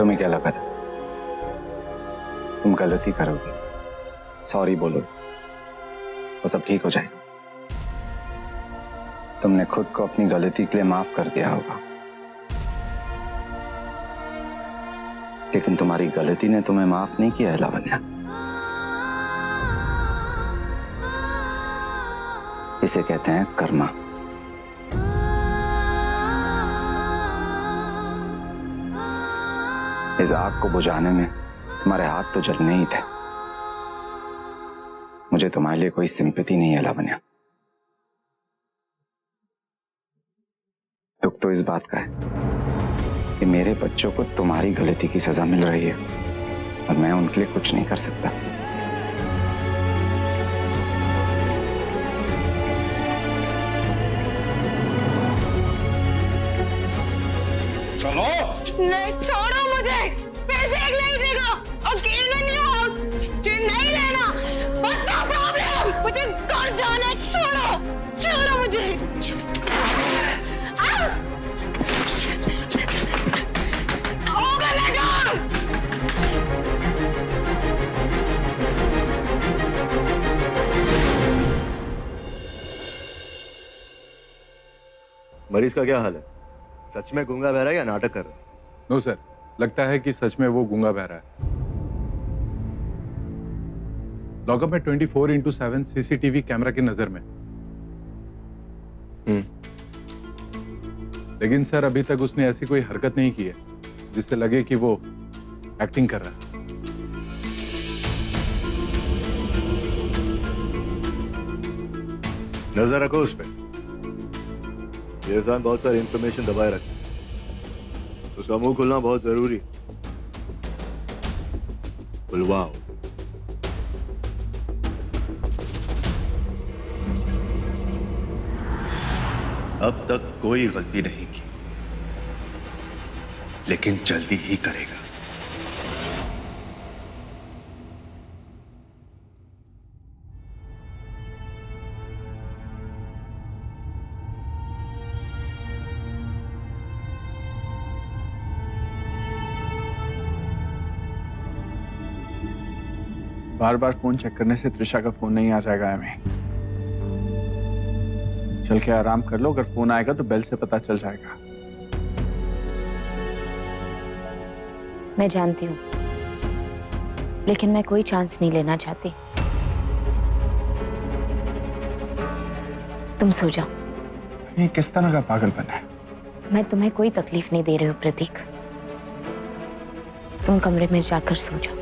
तुम्हें क्या लगा था तुम गलती करोगे, सॉरी बोलो वो सब ठीक हो जाएगा? तुमने खुद को अपनी गलती के लिए माफ कर दिया होगा, लेकिन तुम्हारी गलती ने तुम्हें माफ नहीं किया है लावण्या। इसे कहते हैं कर्मा। इस आग को बुझाने में तुम्हारे हाथ तो जलने ही थे। मुझे तुम्हारे लिए कोई सिंपैथी नहीं है लावण्या। दुख तो इस बात का है कि मेरे बच्चों को तुम्हारी गलती की सजा मिल रही है और मैं उनके लिए कुछ नहीं कर सकता। चलो नहीं, छोड़ो मुझे। पैसे एक नहीं देगा, अकेले नहीं हो, मुझे नहीं रहना। What's your problem? मुझे घर जाना है, छोड़ो, छोड़ो मुझे। Open the door! मरीज का क्या हाल है? सच में गूंगा बहरा है या नाटक कर रहा है? नो सर, लगता है कि सच में वो गूंगा बहरा है। लॉकअप में 24/7 सीसीटीवी कैमरा की नजर में। लेकिन सर अभी तक उसने ऐसी कोई हरकत नहीं की है जिससे लगे कि वो एक्टिंग कर रहा है। नजर रखो उस पर। ये इंसान बहुत सारी इंफॉर्मेशन दबाए रखता है, उसका मुंह खुलना बहुत जरूरी है। खुलवाओ। अब तक कोई गलती नहीं की, लेकिन जल्दी ही करेगा। बार बार फोन चेक करने से त्रिशा का फोन नहीं आ जाएगा हमें। चल के आराम कर लो, अगर फोन आएगा तो बेल से पता चल जाएगा। मैं जानती हूँ, लेकिन मैं कोई चांस नहीं लेना चाहती। तुम सो जाओ। ये किस तरह का पागलपन है? मैं तुम्हें कोई तकलीफ नहीं दे रही हूँ प्रतीक। तुम कमरे में जाकर सो जाओ।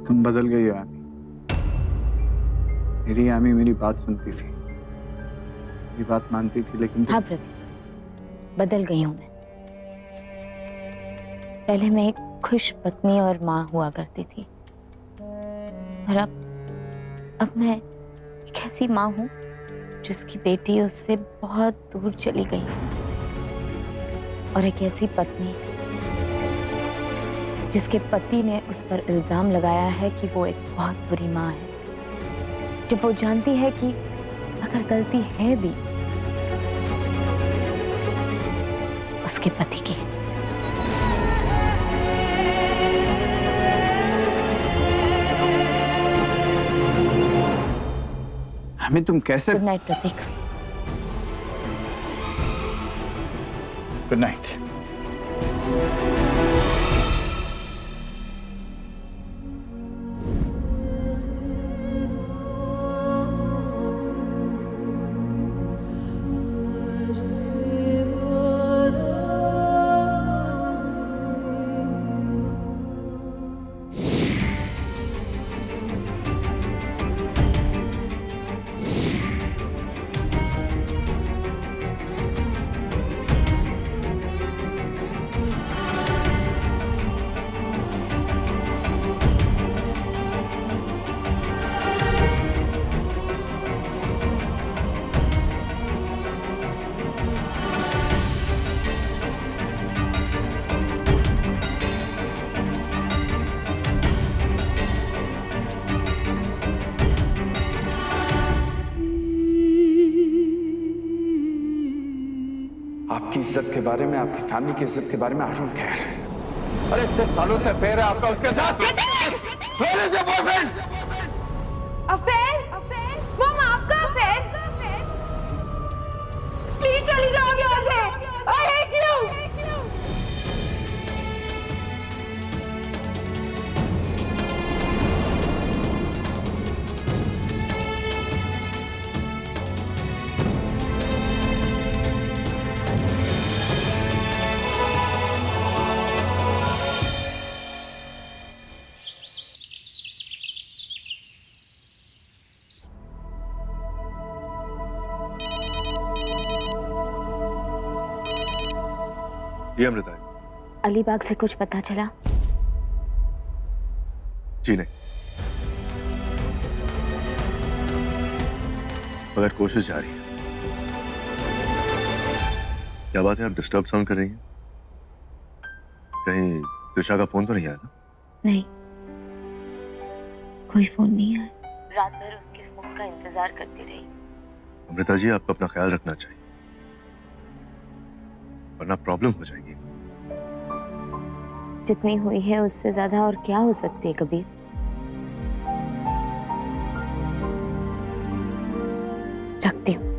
तुम बदल गई हो आमी। मेरी आमी मेरी बात सुनती थी, मेरी बात मानती थी, लेकिन हाँ प्रतीक, बदल गई हूं मैं। पहले मैं एक खुश पत्नी और माँ हुआ करती थी, और अब मैं एक ऐसी माँ हूं जिसकी बेटी उससे बहुत दूर चली गई है, और एक ऐसी पत्नी जिसके पति ने उस पर इल्जाम लगाया है कि वो एक बहुत बुरी माँ है, जब वो जानती है कि अगर गलती है भी उसके पति की। हमें तुम कैसे? Good night Prateek. Good night. इज्जत के बारे में, आपकी फैमिली की इज्जत के बारे में आई डोंट केयर। अरे इतने सालों से अफेयर है आपका उसके साथ। अफेयर? वो आपका अफेयर? प्लीज चली जाओ यहाँ से। I hate you. जी अमृता। अलीबाग से कुछ पता चला? जी नहीं, मगर कोशिश जारी है। क्या बात है, आप डिस्टर्ब साउंड कर रही हैं? कहीं त्रिशा का फोन तो नहीं आया ना? नहीं, कोई फोन नहीं आया। रात भर उसके फोन का इंतजार करती रही। अमृता जी, आपको अपना ख्याल रखना चाहिए, वरना प्रॉब्लम हो जाएगी। जितनी हुई है उससे ज्यादा और क्या हो सकती है कबीर? रखती हूँ।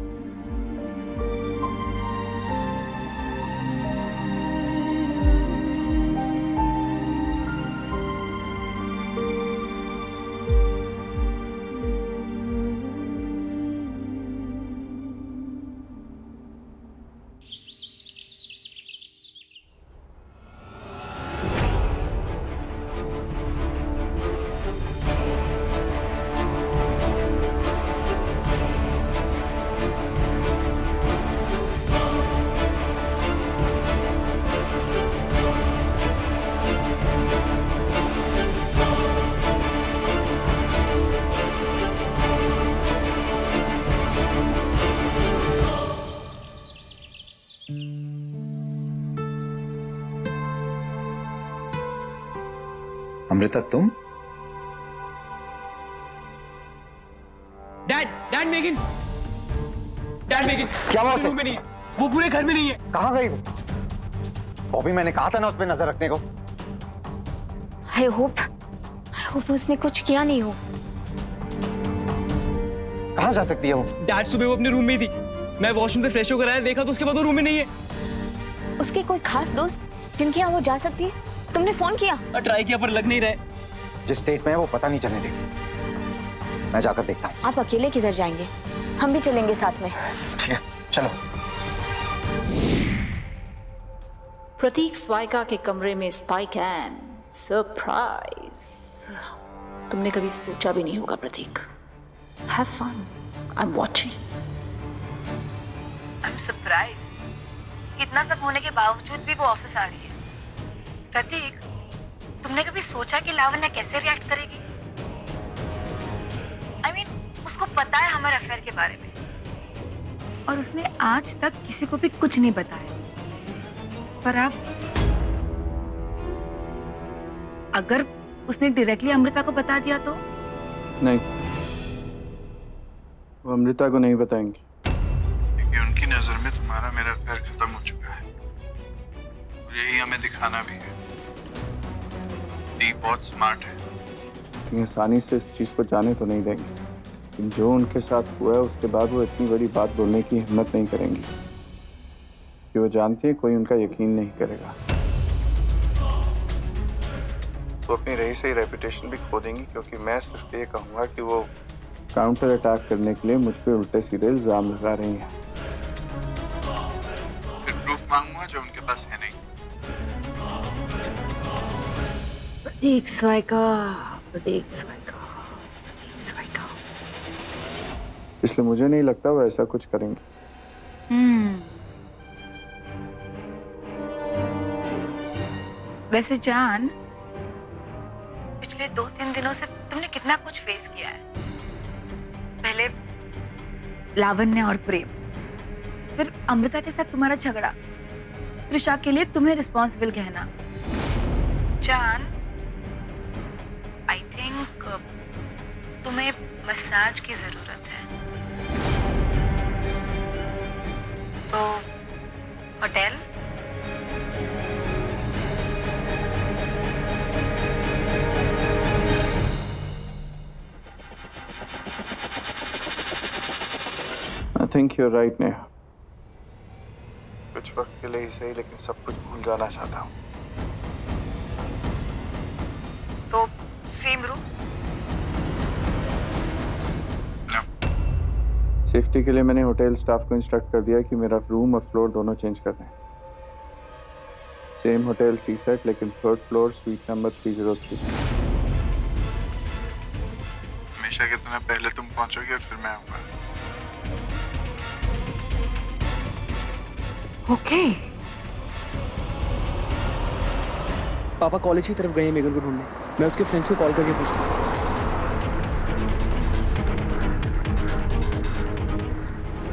अमृता तुम? डैड मेगिन क्या बात है? रूम में नहीं है, वो पूरे घर में नहीं है। कहाँ गई वो? बॉबी, मैंने कहा था ना उस पर नजर रखने को। I hope उसने कुछ किया नहीं हो। कहाँ जा सकती है वो? डैड सुबह वो अपने रूम में ही थी, मैं वॉशरूम से फ्रेश होकर आया, देखा तो उसके बाद वो रूम में नहीं है। उसके कोई खास दोस्त जिनके यहाँ वो जा सकती है? तुमने फोन किया? ट्राई किया पर लग नहीं रहा है। जिस स्टेट में है वो पता नहीं चलने देगी। मैं जाकर देखता हूँ। आप अकेले किधर जाएंगे? हम भी चलेंगे साथ में। ठीक है, चलो। प्रतीक स्वाइका के कमरे में स्पाई कैम। सरप्राइज। तुमने कभी सोचा भी नहीं होगा Prateek. Have fun, I am watching. I am surprised. इतना सब होने के बावजूद भी वो ऑफिस आ रही है। प्रतीक, तुमने कभी सोचा कि लावण्या कैसे रिएक्ट करेगी? I mean, उसको पता है हमारे अफेयर के बारे में और उसने आज तक किसी को भी कुछ नहीं बताया। पर अब अगर उसने डायरेक्टली अमृता को बता दिया तो? नहीं, वो अमृता को नहीं बताएंगे, क्योंकि उनकी नजर में तुम्हारा मेरा अफेयर खत्म हो चुका है। यही हमें दिखाना भी है। दीप बहुत स्मार्ट है, लेकिन आसानी से इस चीज को जाने तो नहीं देंगे। लेकिन जो उनके साथ हुआ है उसके बाद वो इतनी बड़ी बात बोलने की हिम्मत नहीं करेंगी, कि वो जानती है कोई उनका यकीन नहीं करेगा। तो अपनी रही सही रेपुटेशन भी खो देंगी, क्योंकि मैं सिर्फ ये कहूँगा कि वो काउंटर अटैक करने के लिए मुझ पे उल्टे सीधे इल्जाम लगा रही हैं। फिर प्रूफ मांगूंगा जो उनके पास है नहीं। प्रतीक स्वाइका। इसलिए मुझे नहीं लगता वो ऐसा कुछ करेंगे। वैसे जान, पिछले 2-3 दिनों से तुमने कितना कुछ फेस किया है। पहले लावण्य और प्रेम, फिर अमृता के साथ तुम्हारा झगड़ा, त्रिशा के लिए तुम्हें रिस्पॉन्सिबल कहना। जान, आई थिंक तुम्हें मसाज की जरूरत है। तो hotel? I think you're right, Neha. कुछ वक्त के लिए ही सही, लेकिन सब कुछ भूल जाना चाहता हूँ। तो सेम रूम? सेफ्टी के लिए मैंने होटल स्टाफ को इंस्ट्रक्ट कर दिया कि मेरा रूम और फ्लोर दोनों चेंज कर दें। सेम होटल सी सेट, लेकिन 3rd फ्लोर, स्वीट नंबर 303। हमेशा की तरह पहले तुम पहुंचोगे और फिर मैं आऊंगा। ओके। पापा कॉलेज की तरफ गए हैं मेगन को ढूंढने। मैं उसके फ्रेंड्स को कॉल करके पूछता हूँ।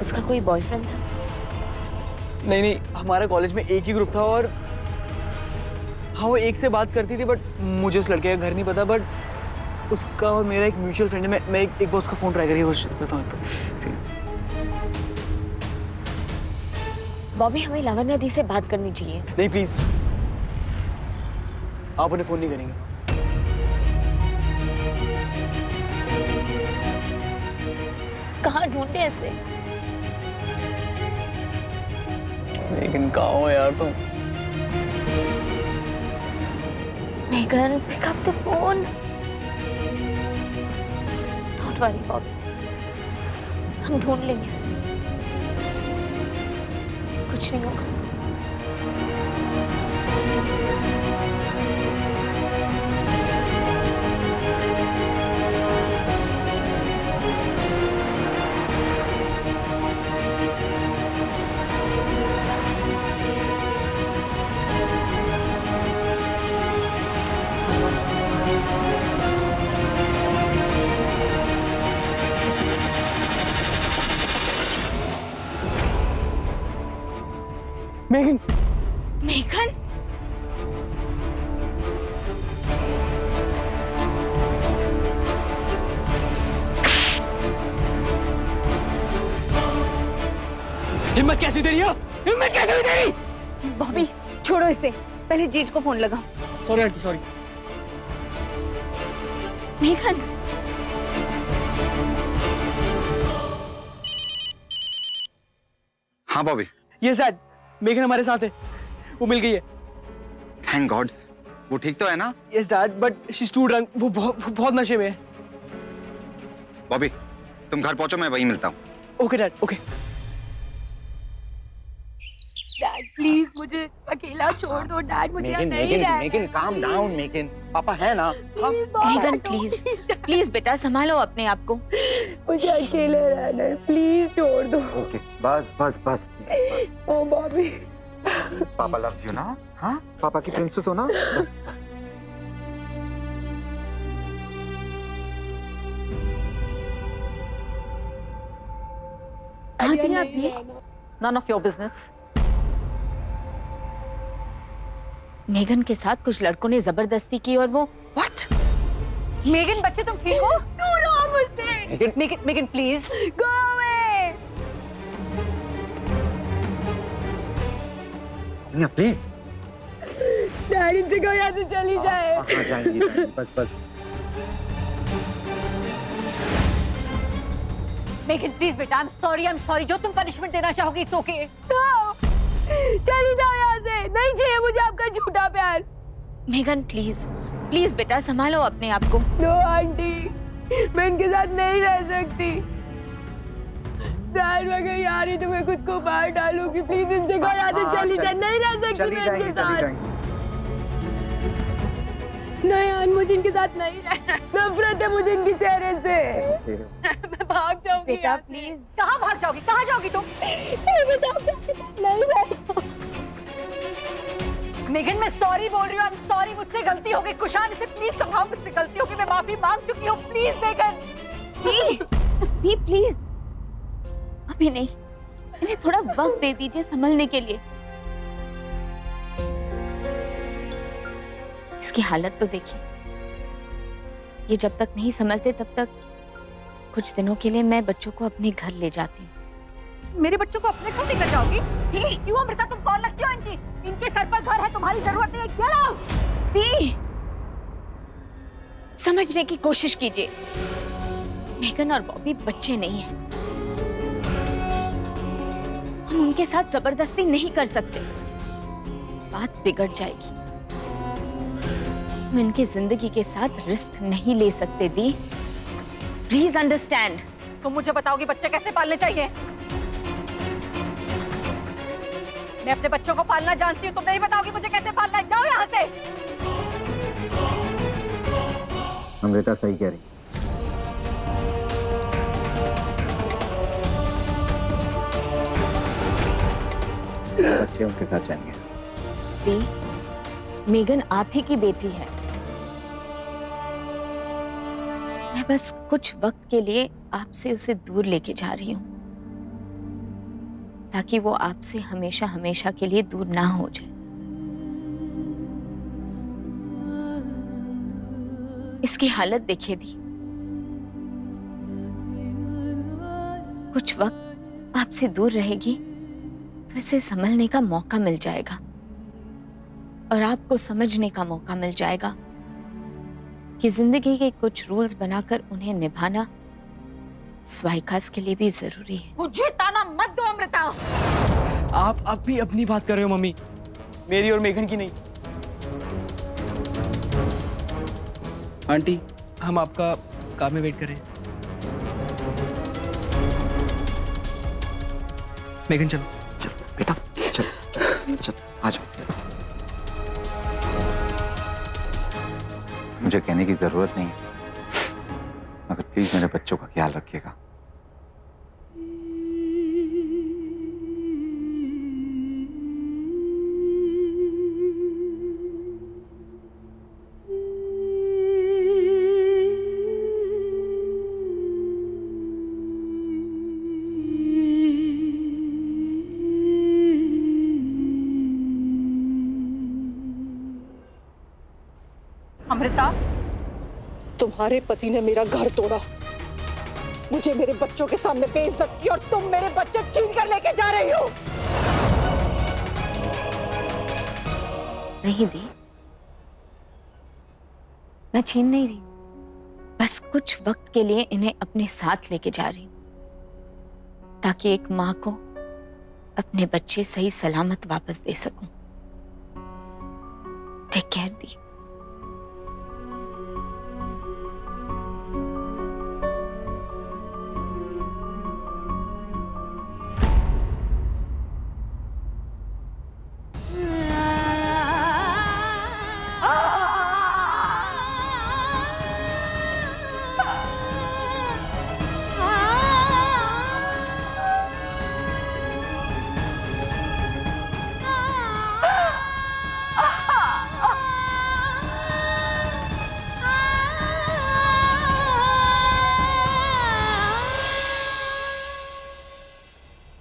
उसका कोई बॉयफ्रेंड था? नहीं, हमारे कॉलेज में एक ही ग्रुप था और हाँ वो एक से बात करती थी, बट मुझे उस लड़के का घर नहीं पता। बट उसका और मेरा एक म्यूचुअल फ्रेंड है। मैं एक बार उसका फोन ट्राई करके बताऊँ। बॉबी, हमें लावण्या दी से बात करनी चाहिए। नहीं प्लीज, आप उन्हें फोन नहीं करेंगे। कहाँ ढूंढे ऐसे? लेकिन कहाँ हो यार तुम? Megan, pick up the phone. Don't worry Bobby, हम ढूंढ लेंगे उसे। कुछ नहीं होगा उसे। मेगन, मेगन, हिम्मत कैसे हुई तेरी? हिम्मत कैसे हुई तेरी? बॉबी छोड़ो इसे, पहले जीज को फोन लगाओ। Sorry aunty, sorry. मेघन, हाँ बॉबी। ये सैड, मेघन हमारे साथ है। वो मिल गई है। Thank God. वो ठीक तो है ना? Yes dad, but she is too drunk. वो बहुत नशे में है। बॉबी तुम घर पहुंचो, मैं वहीं मिलता हूँ। Okay dad, okay. Dad please मुझे अकेला छोड़ दो। डैड मुझे यहाँ नहीं रहना। Megan calm down. मेगन पापा है ना? हाँ? मेगन प्लीज, प्लीज बेटा संभालो अपने आप को। मुझे अकेले रहना है, प्लीज छोड़ दो। ओके बस बस बस बस। ओ बॉबी, पापा लव्स यू ना? हाँ पापा की प्रिंसेस हो ना? बस बस। कहाँ थी आप ये? None of your business. Megan के साथ कुछ लड़कों ने जबरदस्ती की और वो व्हाट? मेगन बच्चे तुम ठीक हो? दूर रहो मुझसे। Megan, please. Go away. Please. Dad इनसे कहो यहाँ से चली जाए। हाँ जाएंगी बस बस। Megan, please बेटा, I'm sorry. जो तुम पनिशमेंट देना चाहोगी, it's okay. चली जाओ यहाँ से, नहीं चाहिए मुझे आपका झूठा प्यार। मेगन प्लीज, प्लीज बेटा संभालो अपने आप को। नो आंटी, मैं इनके साथ नहीं रह सकती। डैड अगर यार ही तुम्हें खुद को बाहर डालूंगी, प्लीज इनसे कहो यहाँ से चली जाए। नहीं रह सकती मैं इनके साथ। नहीं यार, मुझे इनके साथ नहीं रहना। नफरत है मुझे इनके चेहरे से। मैं भाग जाऊंगी बेटा प्लीज। कहाँ भाग जाओगी? कहाँ जाओगी तुम? नहीं रहना। मेगन, मैं सॉरी बोल रही हूँ। I'm sorry, मुझसे गलती हो गई। कुशान, इसे प्लीज संभाल। मुझसे गलती हो गई, मैं माफी मांग चुकी हूँ। Please Megan. नी प्लीज, अभी नहीं, इन्हें थोड़ा वक्त दे दीजिए संभलने के लिए। इसकी हालत तो देखिए। ये जब तक नहीं संभलते तब तक कुछ दिनों के लिए मैं बच्चों को अपने घर ले जाती हूँ। मेरे बच्चों को अपने घर लेकर जाओगी? क्यों अमृता, तुम कौन लगती हो इनकी? इनके सर पर घर है, तुम्हारी जरूरत नहीं है। Get out. दी, समझने की कोशिश कीजिए। मेगन और बॉबी बच्चे नहीं हैं। हम उनके साथ जबरदस्ती नहीं कर सकते, बात बिगड़ जाएगी। हम इनकी जिंदगी के साथ रिस्क नहीं ले सकते दी, प्लीज अंडरस्टैंड। तुम मुझे बताओगी बच्चे कैसे पालने चाहिए? मैं अपने बच्चों को पालना जानती हूँ, तुम नहीं बताओगी मुझे कैसे पालना है? जाओ यहाँ से। अमृता सही कह रही। बच्चे उनके साथ जाएंगे। दी, मेगन आप ही की बेटी है। मैं बस कुछ वक्त के लिए आपसे उसे दूर लेके जा रही हूँ, ताकि वो आपसे हमेशा हमेशा के लिए दूर ना हो जाए। इसकी हालत देखिए दी, कुछ वक्त आपसे दूर रहेगी तो इसे संभलने का मौका मिल जाएगा और आपको समझने का मौका मिल जाएगा कि जिंदगी के कुछ रूल्स बनाकर उन्हें निभाना स्वाइकास के लिए भी जरूरी है। मुझे ताना मत दो अमृता। आप अब भी अपनी बात कर रहे हो मम्मी, मेरी और मेघन की नहीं। आंटी, हम आपका कार में वेट कर रहे हैं। मेघन चलो। चलो बेटा, चलो चलो आ जाओ। मुझे कहने की जरूरत नहीं है, मगर प्लीज मेरे बच्चों का ख्याल रखिएगा। अमृता, तुम्हारे पति ने मेरा घर तोड़ा, मुझे मेरे बच्चों के सामने बेइज्जत की और तुम मेरे बच्चे छीन कर लेके जा रही हो। नहीं दी, मैं छीन नहीं रही, बस कुछ वक्त के लिए इन्हें अपने साथ लेके जा रही हूं, ताकि एक मां को अपने बच्चे सही सलामत वापस दे सकूं। Take care the.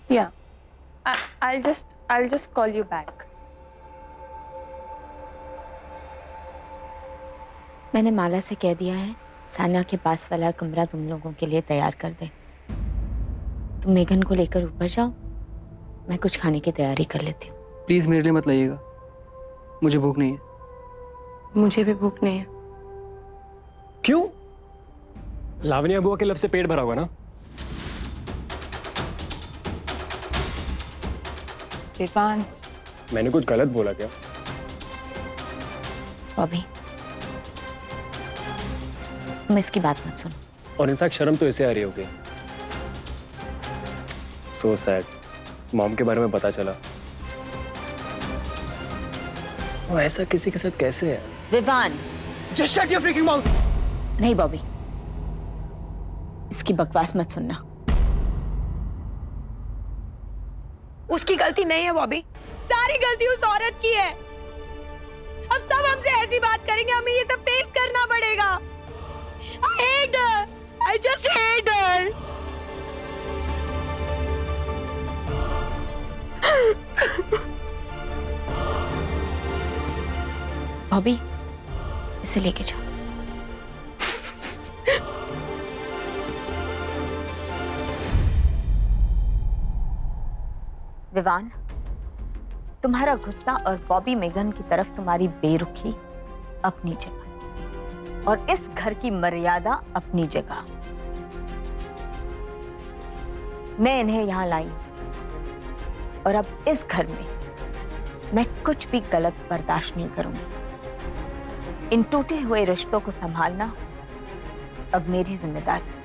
Yeah, I'll just call you back. मैंने माला से कह दिया है सान्या के पास वाला कमरा तुम लोगों के लिए तैयार कर दे। तुम मेघन को लेकर ऊपर जाओ, मैं कुछ खाने की तैयारी कर लेती हूँ। प्लीज मेरे लिए मत लाइएगा, मुझे भूख नहीं है। मुझे भी भूख नहीं है। क्यों? लावण्या बुआ के लब से पेट भरा होगा ना? इरफान, मैंने कुछ गलत बोला क्या? बॉबी, तुम इसकी बात मत सुनो। और इनफैक्ट शर्म तो इसे आ रही होगी। सो सैड, मॉम के बारे में पता चला। वो ऐसा किसी के साथ कैसे है? Vivaan, just shut your freaking mouth. नहीं बॉबी, इसकी बकवास मत सुनना। उसकी गलती नहीं है बॉबी, सारी गलती उस औरत की है। अब सब हमसे ऐसी बात करेंगे, हमें ये सब फेस करना पड़ेगा। I hate her. I just hate her. Bobby, इसे लेके जाओ। विवान, तुम्हारा गुस्सा और बॉबी मेगन की तरफ तुम्हारी बेरुखी अपनी जगह और इस घर की मर्यादा अपनी जगह। मैं इन्हें यहां लाई और अब इस घर में मैं कुछ भी गलत बर्दाश्त नहीं करूंगी। इन टूटे हुए रिश्तों को संभालना अब मेरी जिम्मेदारी।